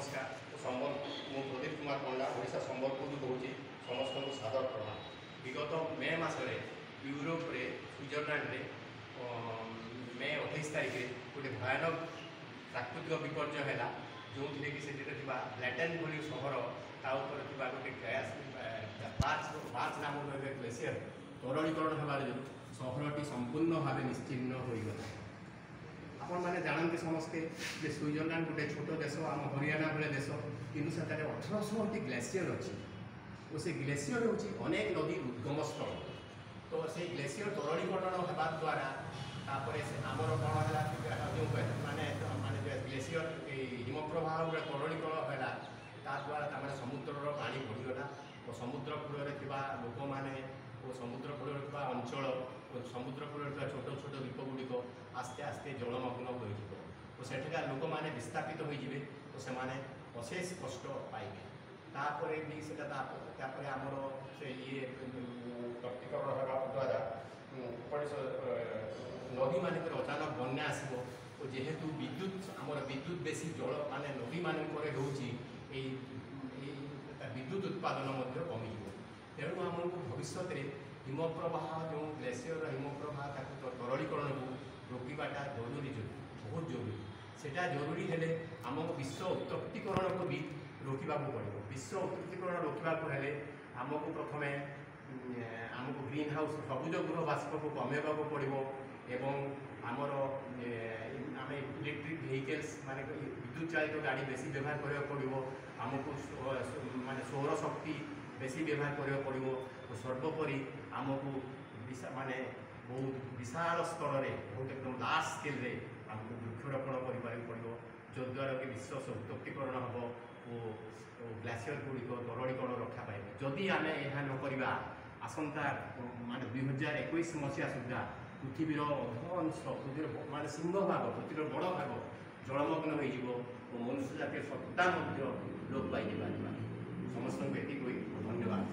नमस्कार मु प्रदीप कुमार पंडा ओडिशा संबलपुर कौच समस्त सादर प्रणाम। विगत मे मसरे यूरोप रे स्विट्जरलैंड मे 28 तारीख में गोटे भयानक प्राकृतिक विपर्य है जो थी कि से ब्लैटेन भली सहर तापर गोटे पार्च नामक ग्लेसियर तरलीकरण होगार जो सहरटी संपूर्ण भाव निश्चिन्न होगला। आपण मैंने जानते समस्ते जे स्विट्जरलैंड गोटे छोट देश आम हरियाणा भाई देश किंतु से 1800 ग्लेसियर अच्छी और से ग्लेसियर हूँ अनेक नदी उद्गम स्थल। तो से ग्लेसियर तरलीकरण होगा द्वारा आमर कौन है जो माने माने ग्लेसियर हिमप्रवाह गुड़ा तरलीकरण है द्वारा समुद्र पानी बढ़ीगला और समुद्र कूल लोक मैंने और समुद्र कूल अंचल और समुद्र कूल छोट छोट द्वीप गुड़िक आस्ते आस्ते जलमग्न हो सेठिका लोक मैंने विस्थापित होइजिबे तो से माने अशेष कष्ट पाइबे। तापर भी से आमर से ये तटीकरण होगा द्वारा नदी मानक अचानक बन्या आसो और जेहेतु विद्युत आमर विद्युत बेसी जल माने नदी मानक रोचे विद्युत उत्पादन कमिज तेणु आमको भविष्य में हिमप्रवाह जो ग्लेसियर हिमप्रवाह तरलीकरण को रोकवाटा जरूरी बहुत जरूरी सेटा जरूरी हेले आमको विश्व उत्तप्तीकरण को भी रोकवा पड़ो। विश्व उत्तप्तीकरण रोकवा हेले आमको प्रथम आमको ग्रीन हाउस सबुज गृह बाष्प को कमेवा पड़ो एवं आमर आम इलेक्ट्रिक व्हीकल्स माने विद्युत चालित गाड़ी बेसी व्यवहार करा पड़ो। आमको माने सौर शक्ति बेसी व्यवहार करा पड़ो और सर्वोपरि आमको माने बहुत विशाल स्तर में बहुत एकदम लार्ज स्केल रे आमको वृक्षरोपण कर पड़ो जद्वारा कि विश्व से उत्तप्तीकरण हम और ग्लेसियर गुड़िक तरलीकरण रक्षा पाए। जदि आम यह नक आसंता माने 2021 मसीहा सुधा पृथ्वीर अध अंश पृथ्वी माने सिंह भाग पृथ्वीर बड़ भाग जलमग्न हो मनुष्य जातीय सत्ता लोप पाई समस्त को धन्यवाद।